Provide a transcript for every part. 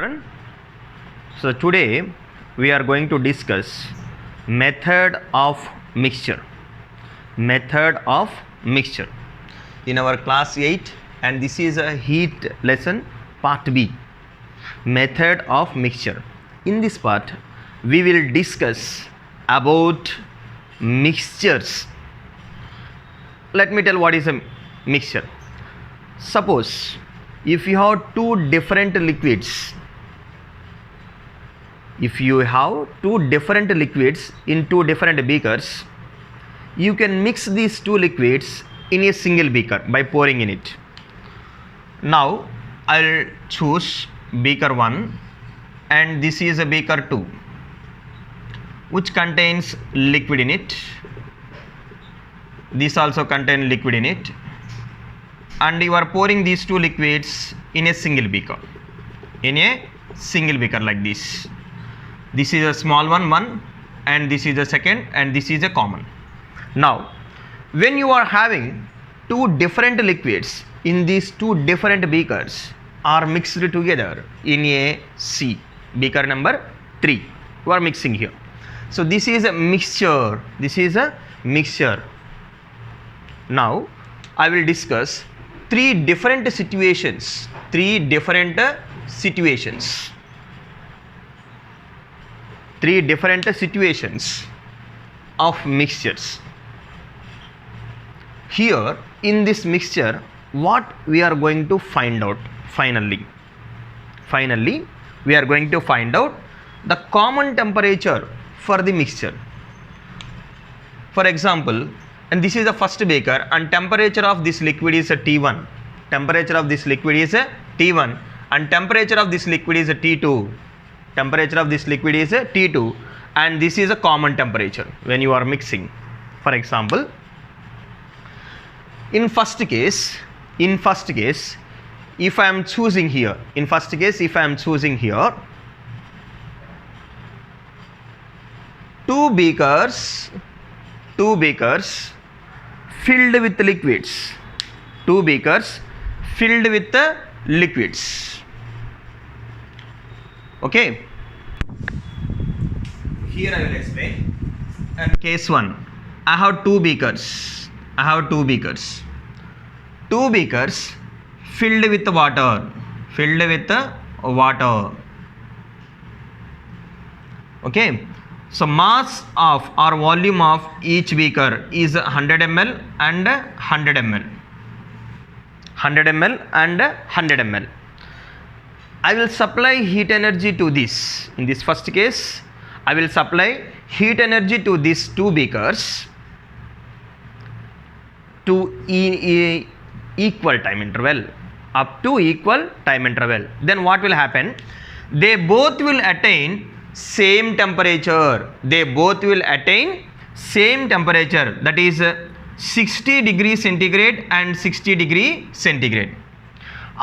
children. So today we are going to discuss method of mixture. Method of mixture in our class 8, and this is a heat lesson part B. Method of mixture. In this part we will discuss about mixtures. Let me tell what is a mixture. Suppose if you have two different liquids, in two different beakers, you can mix these two liquids in a single beaker by pouring in it. Now I'll choose beaker 1 and this is a beaker 2 which contains liquid in it. This also contains liquid in it, and you are pouring these two liquids in a single beaker, like this. This is a small one, and this is the second, and this is a common. Now when you are having two different liquids in these two different beakers are mixed together in a C, beaker number 3, you are mixing here. So this is a mixture. Now I will discuss three different situations of mixtures. Here in this mixture, what we are going to find out finally we are going to find out the common temperature for the mixture. For example, and this is the first beaker, and temperature of this liquid is a T1. Temperature of this liquid is a T1, and temperature of this liquid is a T2. And this is a common temperature when you are mixing. For example, in first case, if I am choosing here, two beakers filled with liquids. Okay, here I will explain. And case 1, I have two beakers filled with water. Okay, so mass of or volume of each beaker is 100 ml and 100 ml. I will supply heat energy to this. In this first case, I will supply heat energy to these two beakers to equal time interval, up to equal time interval. Then what will happen? They both will attain same temperature. That is 60 degrees centigrade and 60 degree centigrade.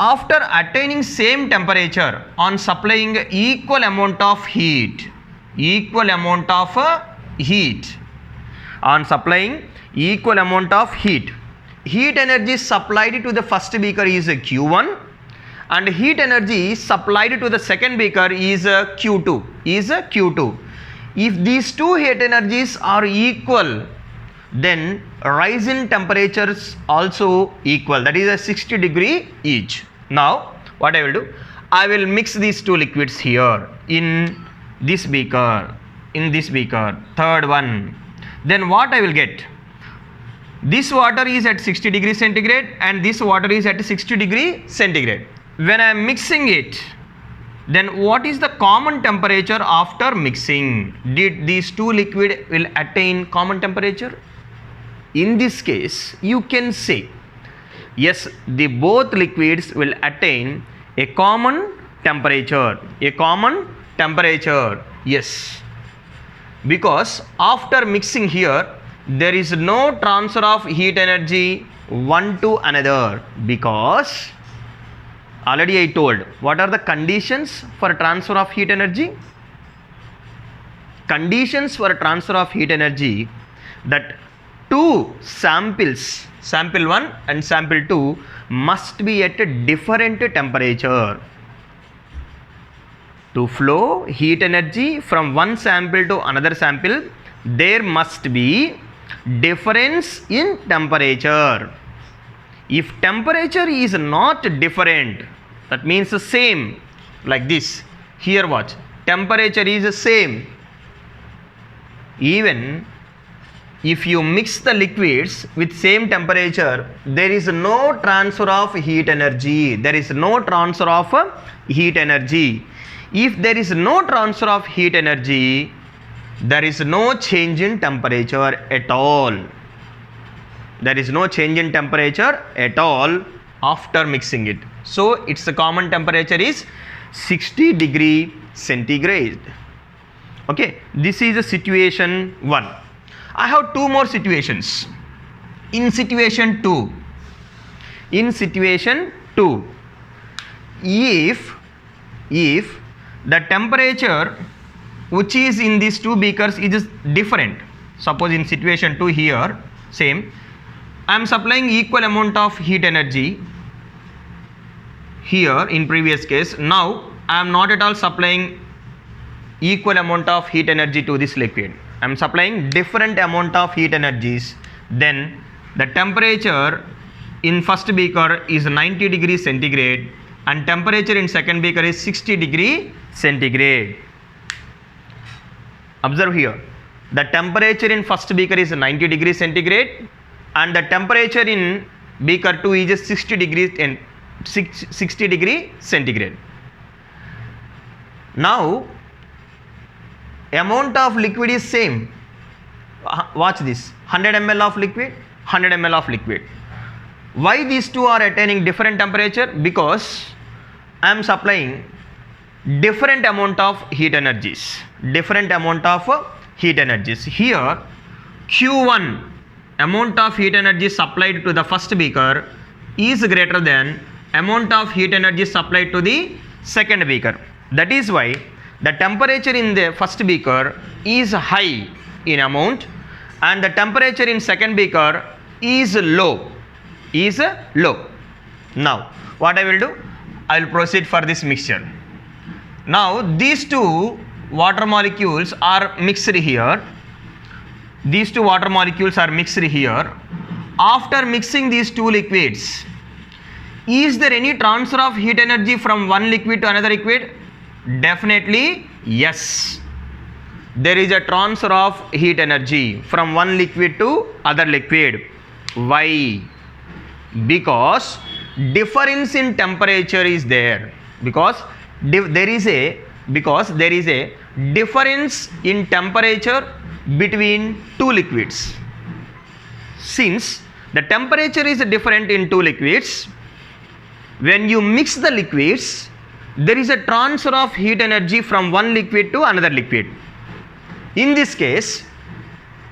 After attaining same temperature on supplying equal amount of heat, heat energy supplied to the first beaker is Q1, and heat energy supplied to the second beaker is Q2. If these two heat energies are equal, then rise in temperatures also equal, that is a 60 degree each. Now what I will do, I will mix these two liquids here in this beaker, third one. Then what I will get, this water is at 60 degree centigrade and this water is at 60 degree centigrade. When I am mixing it, then what is the common temperature after mixing? Did these two liquid will attain common temperature? In this case, you can say yes, the both liquids will attain a common temperature. Yes, because after mixing here, there is no transfer of heat energy one to another, because already I told what are the conditions for transfer of heat energy. That two samples, sample 1 and sample 2, must be at a different temperature. To flow heat energy from one sample to another sample, there must be difference in temperature. If temperature is not different, that means the same, like this. Here watch, temperature is the same. Even if you mix the liquids with same temperature, there is no transfer of heat energy. There is no transfer of heat energy. If there is no transfer of heat energy, there is no change in temperature at all. There is no change in temperature at all after mixing it. So its common temperature is 60 degree centigrade. Okay, this is a situation 1. I have 2 more situations. In situation 2, if the temperature which is in these 2 beakers is different, suppose in situation 2 here, same, I am supplying equal amount of heat energy here in previous case. Now I am not at all supplying equal amount of heat energy to this liquid. I am supplying different amount of heat energies. Then the temperature in first beaker is 90 degrees centigrade and temperature in second beaker is 60 degree centigrade. Observe here, the temperature in first beaker is 90 degrees centigrade and the temperature in beaker 2 is 60 degree centigrade. Now amount of liquid is same. Watch this, 100 ml of liquid, 100 ml of liquid. Why these two are attaining different temperature? Because I am supplying different amount of heat energies. Here Q1 amount of heat energy supplied to the first beaker is greater than amount of heat energy supplied to the second beaker. That is why the temperature in the first beaker is high in amount and the temperature in second beaker is low. Now what I will do? I will proceed for this mixture. Now these two water molecules are mixed here. After mixing these two liquids, is there any transfer of heat energy from one liquid to another liquid? Definitely yes. There is a transfer of heat energy from one liquid to other liquid. Why? Because difference in temperature is there. Because there is a difference in temperature between two liquids. Since the temperature is different in two liquids, when you mix the liquids, there is a transfer of heat energy from one liquid to another liquid. In this case,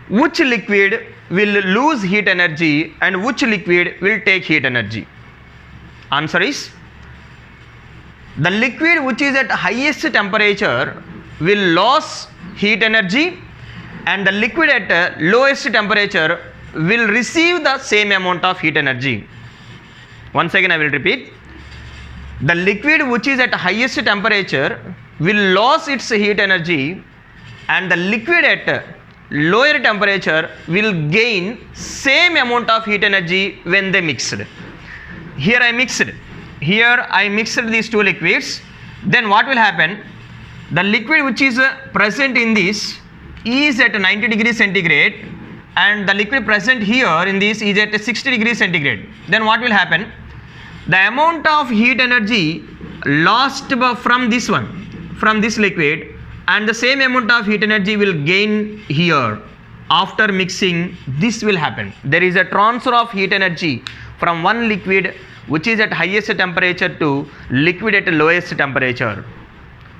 which liquid will lose heat energy and which liquid will take heat energy? Answer is, the liquid which is at highest temperature will lose heat energy and the liquid at lowest temperature will receive the same amount of heat energy. Once again I will repeat, the liquid which is at highest temperature will lose its heat energy and the liquid at lower temperature will gain same amount of heat energy when they mixed. Here I mixed these two liquids. Then what will happen? The liquid which is present in this is at 90 degrees centigrade and the liquid present here in this is at 60 degrees centigrade. Then what will happen? The amount of heat energy lost from this liquid and the same amount of heat energy will gain here. After mixing, this will happen. There is a transfer of heat energy from one liquid which is at highest temperature to liquid at lowest temperature.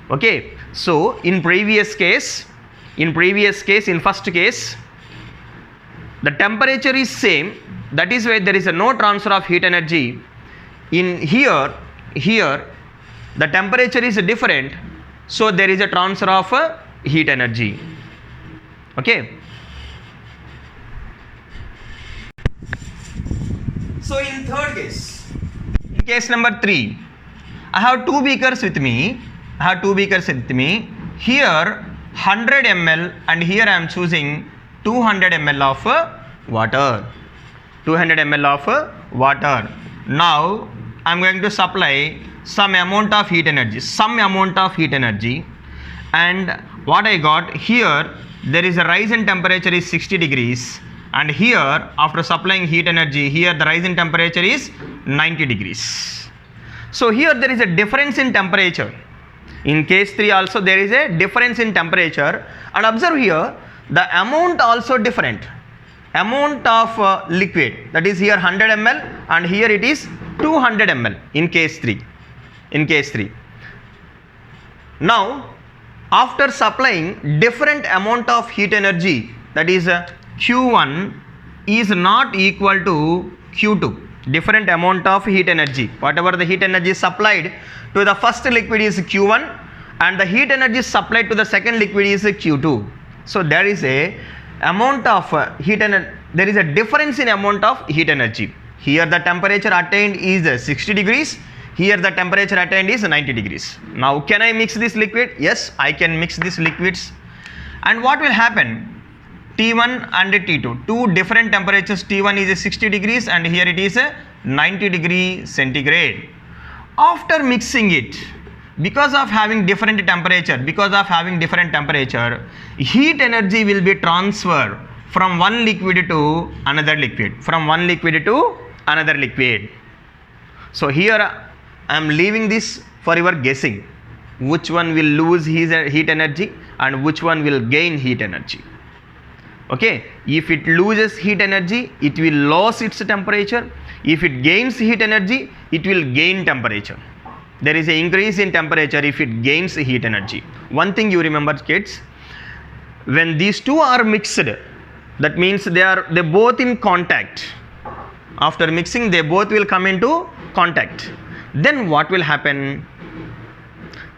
Okay, so in first case, the temperature is same, that is why there is no transfer of heat energy. In here the temperature is different, so there is a transfer of heat energy. Okay, so in third case, in case number 3, I have two beakers with me I have two beakers with me. Here 100 ml and here I am choosing 200 ml of water. 200 ml of water. Now I am going to supply some amount of heat energy. And what I got here, there is a rise in temperature is 60 degrees. And here after supplying heat energy, here the rise in temperature is 90 degrees. So here there is a difference in temperature. In case 3 also there is a difference in temperature, and observe here the amount also different. Amount of liquid, that is here 100 ml and here it is 200 ml in case 3. Now after supplying different amount of heat energy, that is Q1 is not equal to Q2. Different amount of heat energy, whatever the heat energy supplied to the first liquid is Q1 and the heat energy supplied to the second liquid is Q2. So there is a amount of heat energy, there is a difference in amount of heat energy. Here the temperature attained is 60 degrees, here the temperature attained is 90 degrees. Now can I mix this liquid? Yes, I can mix these liquids. And what will happen? T1 and T2, two different temperatures. T1 is 60 degrees and here it is 90 degree centigrade. After mixing it, because of having different temperature, heat energy will be transferred from one liquid to another liquid, So here I am leaving this for your guessing, which one will lose heat energy and which one will gain heat energy. Okay, if it loses heat energy, it will lose its temperature. If it gains heat energy, it will gain temperature. There is an increase in temperature if it gains heat energy. One thing you remember, kids, when these two are mixed, that means they both in contact. After mixing, they both will come into contact. Then what will happen?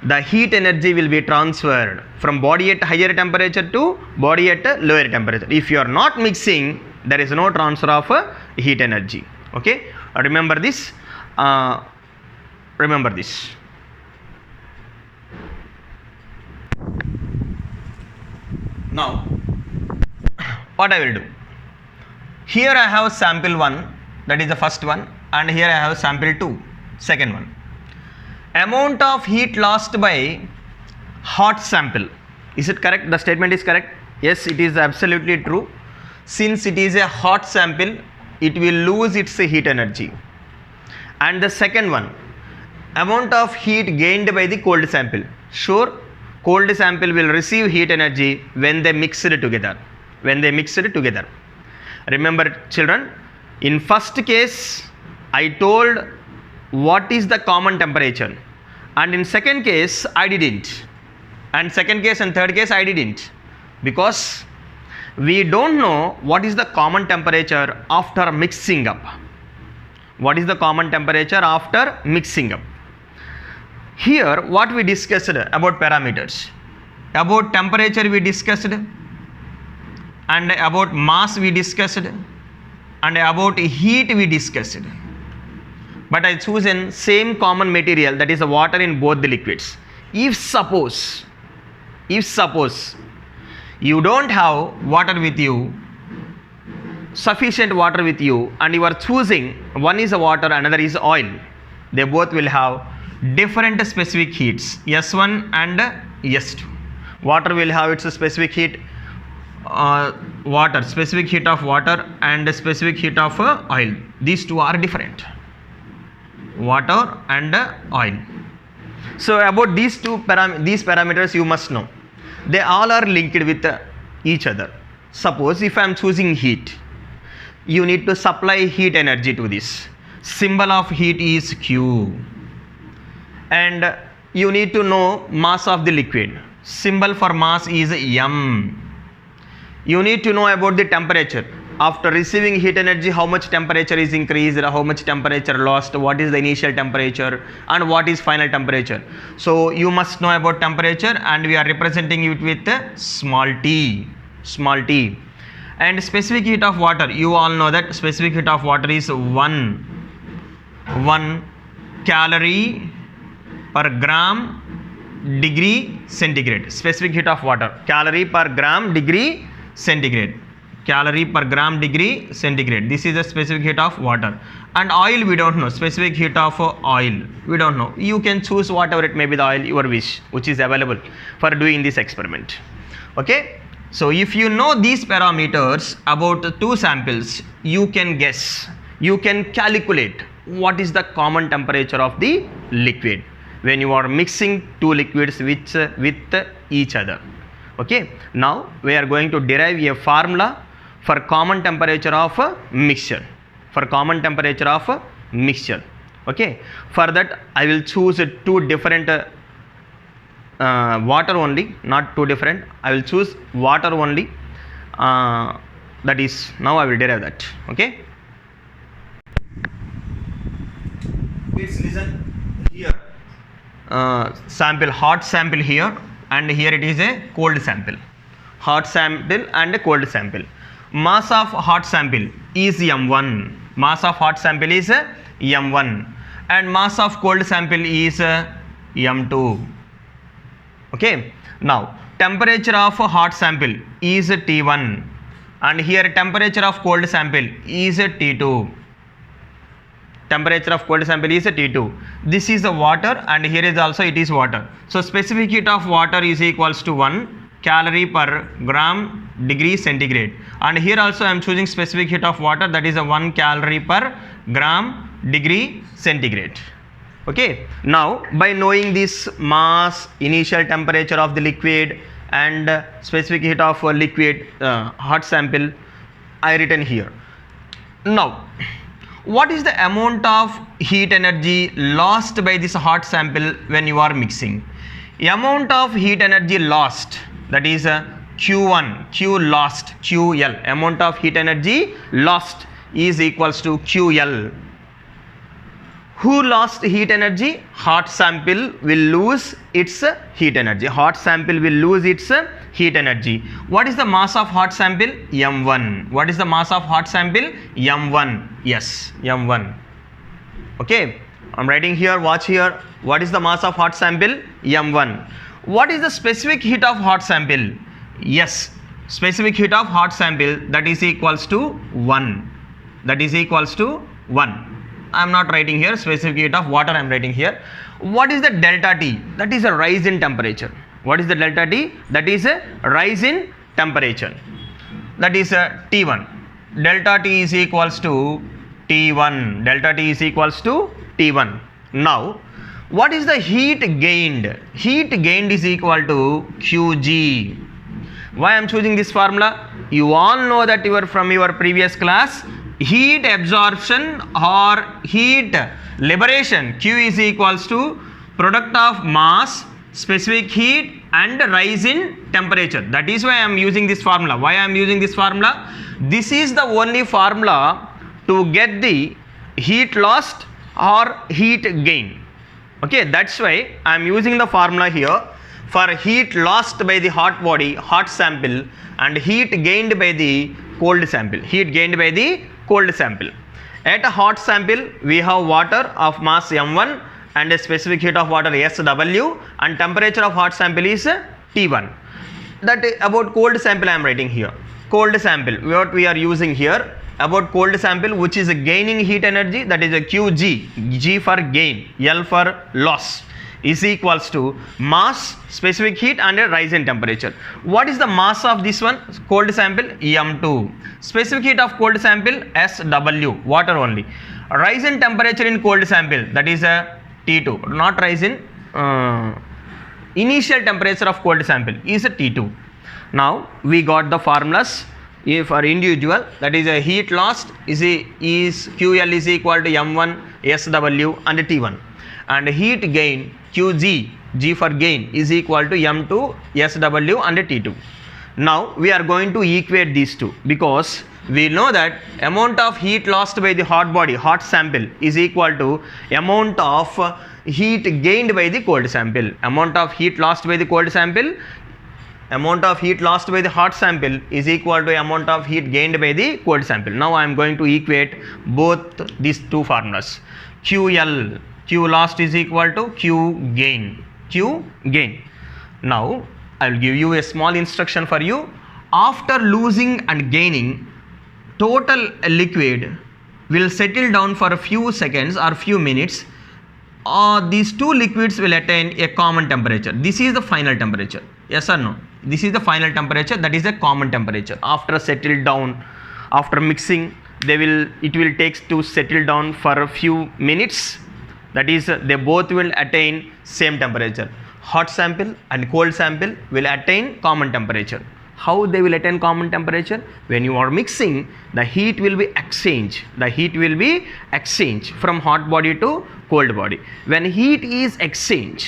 The heat energy will be transferred from body at higher temperature to body at lower temperature. If you are not mixing, there is no transfer of heat energy. Okay, remember this. Now what I will do? Here I have sample 1, that is the first one, and here I have sample 2, second one. Amount of heat lost by hot sample. Is it correct? The statement is correct? Yes, it is absolutely true. Since it is a hot sample, it will lose its heat energy. And the second one, amount of heat gained by the cold sample. Sure, cold sample will receive heat energy when they mix it together. Remember, children, in first case I told what is the common temperature, and in second case I didn't, and second case and third case I didn't, because we don't know what is the common temperature after mixing up. Here what we discussed about parameters, about temperature we discussed, and about mass we discussed, and about heat we discussed. But I chosen same common material, that is the water in both the liquids. If suppose you don't have water with you, sufficient water with you, and you are choosing, one is water, another is oil, they both will have different specific heats, S1 and S2. Water will have its specific heat, specific heat of water and specific heat of oil. These two are different, water and oil. So about these parameters you must know, they all are linked with each other. Suppose if I am choosing heat, you need to supply heat energy to this. Symbol of heat is Q, and you need to know mass of the liquid. Symbol for mass is M. You need to know about the temperature. After receiving heat energy, how much temperature is increased, how much temperature lost, what is the initial temperature, and what is final temperature. So you must know about temperature, and we are representing it with small t. And specific heat of water, you all know that specific heat of water is 1 calorie per gram degree centigrade. Specific heat of water, calorie per gram degree centigrade. Calorie per gram degree centigrade. This is the specific heat of water. And oil we don't know. Specific heat of oil we don't know. You can choose whatever it may be the oil your wish, which is available for doing this experiment. Okay. So if you know these parameters about two samples, you can guess, you can calculate what is the common temperature of the liquid when you are mixing two liquids with each other. Okay. Now we are going to derive a formula for common temperature of a mixture. For common temperature of a mixture. Okay. For that I will choose two different water only, not two different. I will choose water only. That is, now I will derive that. Okay. Please listen here. Sample, hot sample here, and here it is a cold sample. Hot sample and a cold sample. Mass of hot sample is M1. Mass of hot sample is M1, and mass of cold sample is M2. Okay. Now temperature of hot sample is T1, and here temperature of cold sample is T2. Temperature of cold sample is T2. This is the water, and here is also it is water. So specific heat of water is equals to 1 calorie per gram degree centigrade, and here also I am choosing specific heat of water, that is a 1 calorie per gram degree centigrade. Okay. Now by knowing this mass, initial temperature of the liquid, and specific heat of liquid, hot sample, I written here. Now what is the amount of heat energy lost by this hot sample when you are mixing? Amount of heat energy lost, that is Q1, Q lost, QL. Amount of heat energy lost is equals to QL. Who lost heat energy? Hot sample will lose its heat energy. Hot sample will lose its heat energy. What is the mass of hot sample? M1. What is the mass of hot sample? M1. Yes, M1. Okay. I am writing here, watch here. What is the mass of hot sample? M1. What is the specific heat of hot sample? Yes, specific heat of hot sample, that is equals to 1. That is equals to 1. I am not writing here specific heat of water, I am writing here. What is the delta T? That is a rise in temperature. What is the delta T? That is a rise in temperature. That is a T1. Delta T is equals to T1. Delta T is equals to T1. Now what is the heat gained? Heat gained is equal to Qg. Why I am choosing this formula? You all know that from your previous class, heat absorption or heat liberation, Q is equals to product of mass, specific heat, and rise in temperature. That is why I am using this formula. Why I am using this formula? This is the only formula to get the heat lost or heat gain. Okay, that's why I am using the formula here for heat lost by the hot body, hot sample, and heat gained by the cold sample. Heat gained by the cold sample. At a hot sample, we have water of mass M1 and a specific heat of water SW, and temperature of hot sample is T1. That about cold sample I am writing here. Cold sample, what we are using here, about cold sample, which is a gaining heat energy, that is a Qg, G for gain, L for loss, is equals to mass, specific heat, and a rise in temperature. What is the mass of this one? Cold sample M2. Specific heat of cold sample SW, water only. Rise in temperature in cold sample, that is a T2, not rise in initial temperature of cold sample is a T2. Now we got the formulas. For individual, that is a heat lost is QL is equal to M1 SW and T1, and heat gain Qg, G for gain, is equal to M2 SW and T2. Now we are going to equate these two, because we know that amount of heat lost by the hot body, hot sample, is equal to amount of heat gained by the cold sample. Amount of heat lost by the cold sample, amount of heat lost by the hot sample is equal to amount of heat gained by the cold sample. Now I am going to equate both these two formulas. QL, Q lost is equal to Q gain. Q gain. Now I will give you a small instruction for you. After losing and gaining, total liquid will settle down for a few seconds or few minutes. These two liquids will attain a common temperature. This is the final temperature. Yes or no? This is the final temperature, that is a common temperature. After settle down, after mixing, it will take to settle down for a few minutes. That is, they both will attain same temperature. Hot sample and cold sample will attain common temperature. How they will attain common temperature? When you are mixing, the heat will be exchanged. The heat will be exchanged from hot body to cold body. When heat is exchanged,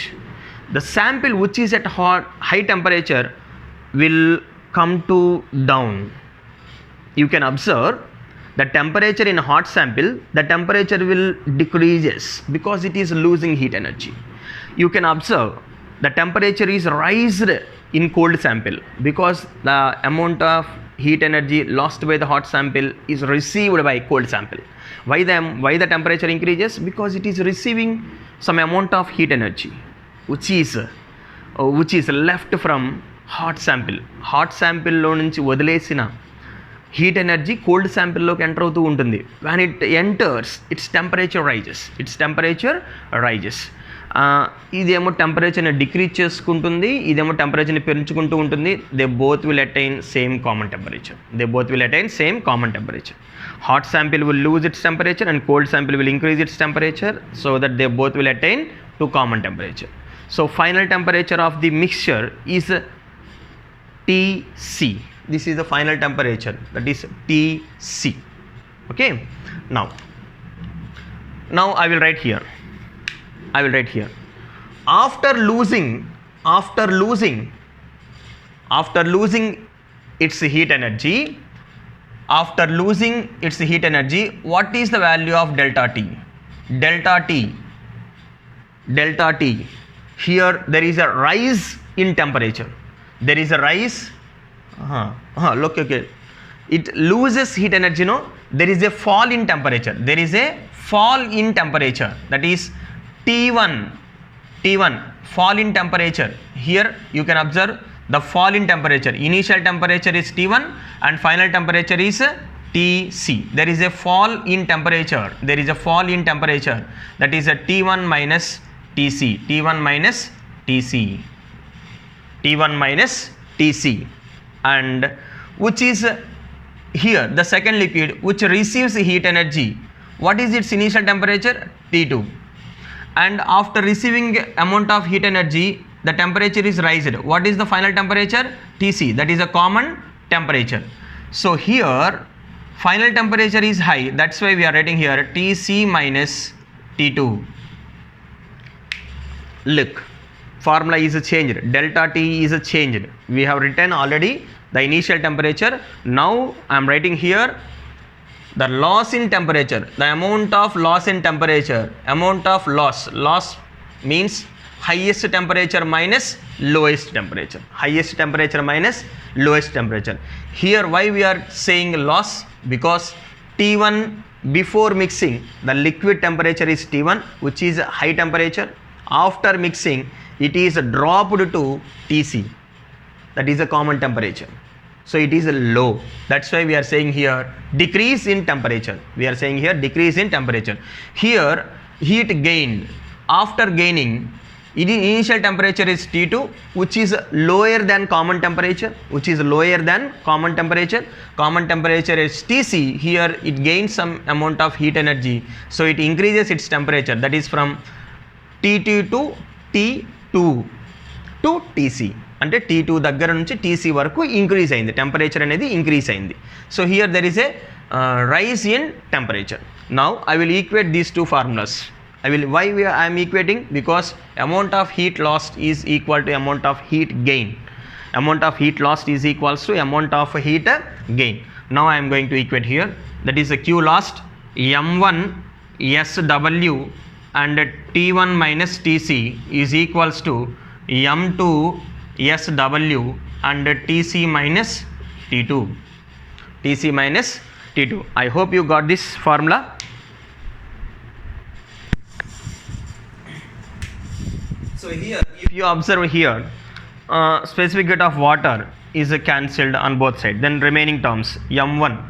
the sample which is at high temperature will come to down. You can observe the temperature in hot sample, the temperature will decreases because it is losing heat energy. You can observe the temperature is raised in cold sample because the amount of heat energy lost by the hot sample is received by cold sample. Why the temperature increases? Because it is receiving some amount of heat energy which is left from hot sample. Hot sample lo nunchi వదిలేసిన heat energy cold sample లోకి enter అవుతూ ఉంటుంది. When it enters, its temperature rises. ఇదేమో టెంపరేచర్ని decrease చేసుకుంటుంది, ఇదేమో టెంపరేచర్ని పెంచుకుంటూ ఉంటుంది. They both will attain same common temperature. Hot sample will lose its temperature and cold sample will increase its temperature, so that they both will attain to common temperature. So final temperature of the mixture is Tc. This is the final temperature, that is Tc. Okay, now I will write here. After losing its heat energy, what is the value of delta T? Delta T. Here there is a rise in temperature. Look, okay. It loses heat energy, no? There is a fall in temperature. That is T1, fall in temperature. Here you can observe the fall in temperature. Initial temperature is T1 and final temperature is Tc. There is a fall in temperature. That is a T1 minus Tc. And which is here the second liquid which receives heat energy. What is its initial temperature? T2. And after receiving amount of heat energy, the temperature is raised. What is the final temperature? Tc. That is a common temperature. So here final temperature is high, that's why we are writing here Tc minus T2. Look, formula is changed. Delta T is changed. We have written already the initial temperature. Now I am writing here the loss in temperature, the amount of loss in temperature. Loss means highest temperature minus lowest temperature. Here why we are saying loss? Because T1 before mixing the liquid temperature is T1, which is high temperature. After mixing it is dropped to Tc, that is a common temperature. So it is low. That's why we are saying here decrease in temperature. Here heat gained. After gaining, initial temperature is T2, which is lower than common temperature. Common temperature is Tc. Here it gains some amount of heat energy, so it increases its temperature. That is from T2 to T2 to Tc. అంటే T2 దగ్గర నుంచి Tc వరకు increase అయింది, temperature అనేది increase అయింది. So here there is a rise in temperature. Now I will equate these two formulas. Why I am equating? Because amount of heat lost is equal to amount of heat gain. Amount of heat lost is equals to amount of heat gain. Now I am going to equate here. That is a Q lost M1 SW and T1 minus Tc is equals to M2 SW and Tc minus T2. I hope you got this formula. So here, if you observe here, specific heat of water is cancelled on both sides. Then remaining terms m1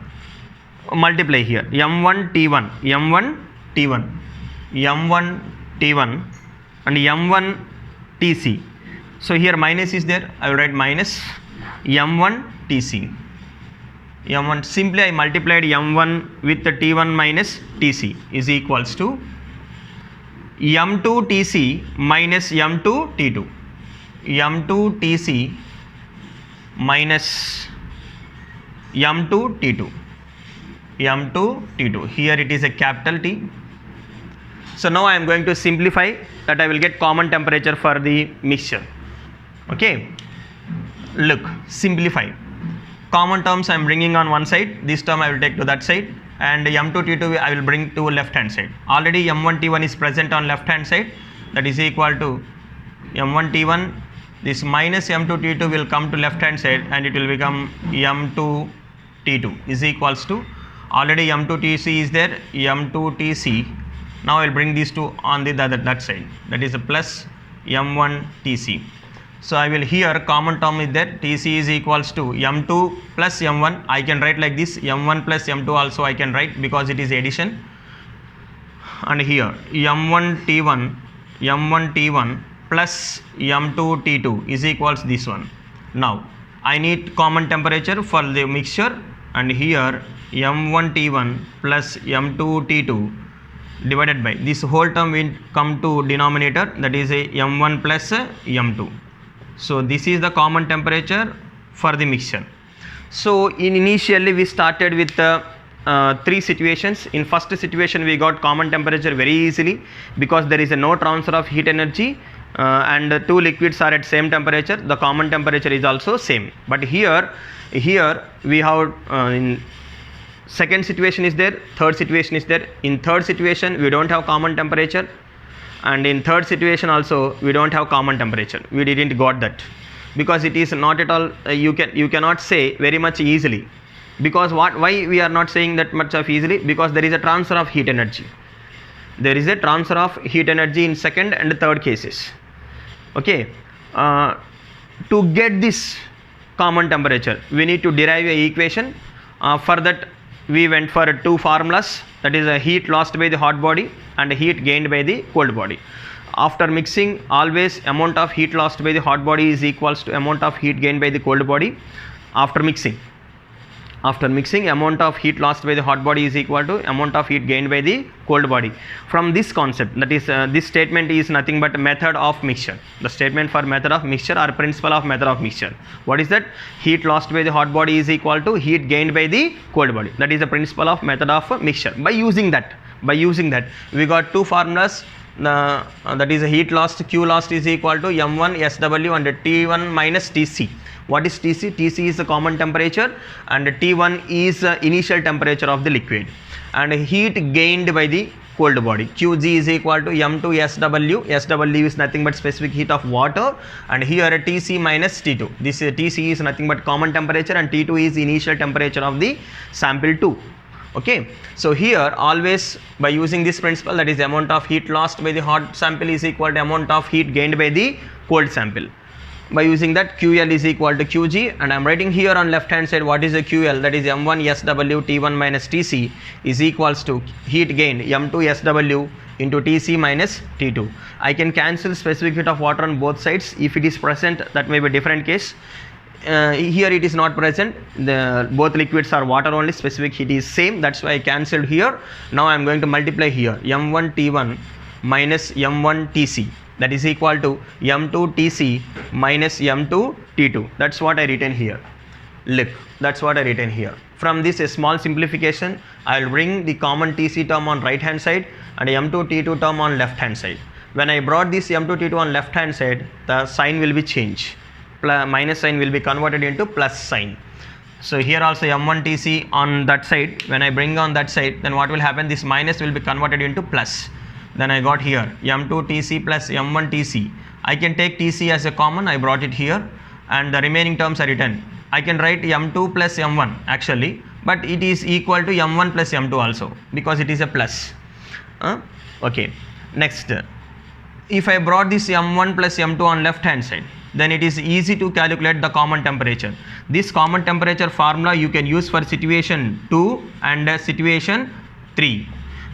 multiply here m1 t1 m1 t1 m1 t1 and m1 tc. So here minus is there. I will write minus m1 tc. m1 simply I multiplied m1 with the t1 minus tc is equals to m2 tc minus m2 t2. m2 tc minus m2 t2. m2 t2. Here it is a capital T. So now I am going to simplify that. I will get common temperature for the mixture. Okay, look, simplify. Common terms I am bringing on one side, this term I will take to that side, and m2 t2 I will bring to left hand side. Already m1 t1 is present on left hand side, that is equal to m1 t1, this minus m2 t2 will come to left hand side and it will become m2 t2 is equals to, already m2 tc is there, m2 tc. Now I will bring these two on the that side, that is a plus m1 tc. So I will here common term is there, tc is equals to m2 plus m1. I can write like this, m1 plus m2 also I can write because it is addition. And here m1 t1 plus m2 t2 is equals this one. Now I need common temperature for the mixture, and here m1 t1 plus m2 t2 divided by this whole term will come to denominator, that is a m1 plus m2. So this is the common temperature for the mixture. So initially we started with three situations. In first situation we got common temperature very easily because there is no transfer of heat energy and two liquids are at same temperature. The common temperature is also same. But here we have in second situation is there, third situation is there. In third situation we don't have common temperature, and in third situation also we don't have common temperature. We didn't got that because it is not at all you cannot say very much easily. Because why we are not saying that much of easily? Because there is a transfer of heat energy. There is a transfer of heat energy in second and third cases. Okay, to get this common temperature we need to derive a equation. For that we went for two formulas, that is a heat lost by the hot body and heat gained by the cold body. After mixing, always amount of heat lost by the hot body is equals to amount of heat gained by the cold body. After mixing amount of heat lost by the hot body is equal to amount of heat gained by the cold body. From this concept, that is this statement is nothing but method of mixture. The statement for method of mixture or principle of method of mixture. What is that? Heat lost by the hot body is equal to heat gained by the cold body. That is the principle of method of mixture. By using that we got two formulas. That is a heat lost, Q lost is equal to m1 SW and T1 minus Tc. What is Tc? Tc is the common temperature and T1 is the initial temperature of the liquid, and heat gained by the cold body. Qg is equal to m2 SW. SW is nothing but specific heat of water, and here Tc minus T2. This Tc is nothing but common temperature and T2 is initial temperature of the sample 2. Okay, so here always by using this principle, that is amount of heat lost by the hot sample is equal to amount of heat gained by the cold sample. By using that, QL is equal to QG, and I am writing here on left hand side what is the QL, that is m1 SW T1 minus Tc is equals to heat gained m2 SW into Tc minus T2. I can cancel specific heat of water on both sides. If it is present, that may be a different case. Here it is not present, both liquids are water only, specific heat is same, that's why I cancelled here. Now I am going to multiply here m1 T1 minus m1 Tc, that is equal to m2 Tc minus m2 T2. That's what I written here. Look, that's what I written here. From this a small simplification, I will bring the common Tc term on right hand side and m2 T2 term on left hand side. When I brought this m2 T2 on left hand side, the sign will be changed. Minus sign will be converted into plus sign. So here also m1 Tc on that side, when I bring on that side, then what will happen? This minus will be converted into plus. Then I got here m2 Tc plus m1 Tc. I can take Tc as a common, I brought it here, and the remaining terms are written. I can write m2 plus m1 actually, but it is equal to m1 plus m2 also because it is a plus. Okay, next. if I brought this m1 plus m2 on left hand side, then it is easy to calculate the common temperature. This common temperature formula you can use for situation 2 and situation 3,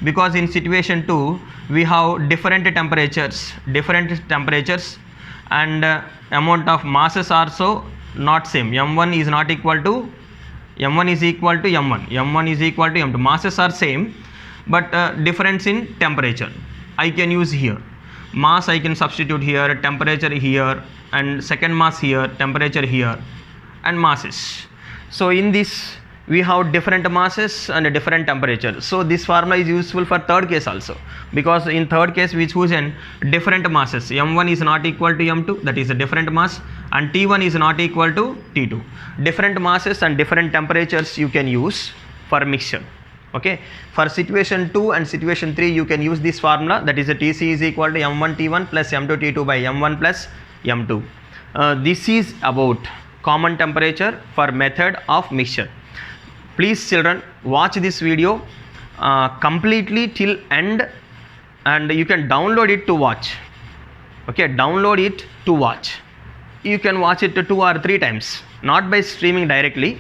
because in situation 2 we have different temperatures and amount of masses also not same. m1 is not equal to m1 is equal to m1 is equal to m2. Masses are same, but difference in temperature I can use here. Mass I can substitute here, temperature here, and second mass here, temperature here, and masses. So in this we have different masses and different temperature. So this formula is useful for third case also, because in third case we choose an different masses. m1 is not equal to m2, that is a different mass, and t1 is not equal to t2. Different masses and different temperatures you can use for mixture. Okay, for situation 2 and situation 3 you can use this formula, that is a Tc is equal to m1 t1 plus m2 t2 by m1 plus m2. This is about common temperature for method of mixture. Please children, watch this video completely till end, and you can download it to watch. Okay, download it to watch. You can watch it 2 or 3 times, not by streaming directly,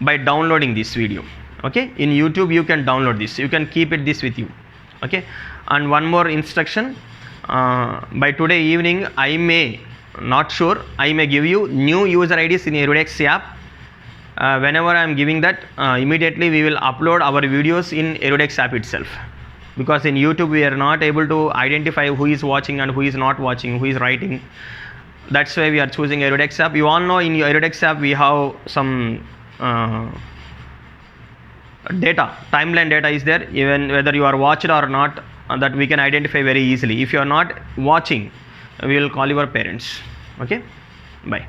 by downloading this video. Okay, in YouTube you can download this, you can keep this with you. Okay, and one more instruction, by today evening I may give you new user IDs in Erudex app. Whenever I am giving that, immediately we will upload our videos in Erudex app itself, because in YouTube we are not able to identify who is watching and who is not watching, who is writing. That's why we are choosing Erudex app. You all know in Erudex app we have some data, timeline data is there, even whether you are watched or not, that we can identify very easily. If you are not watching, we will call your parents. Okay, bye.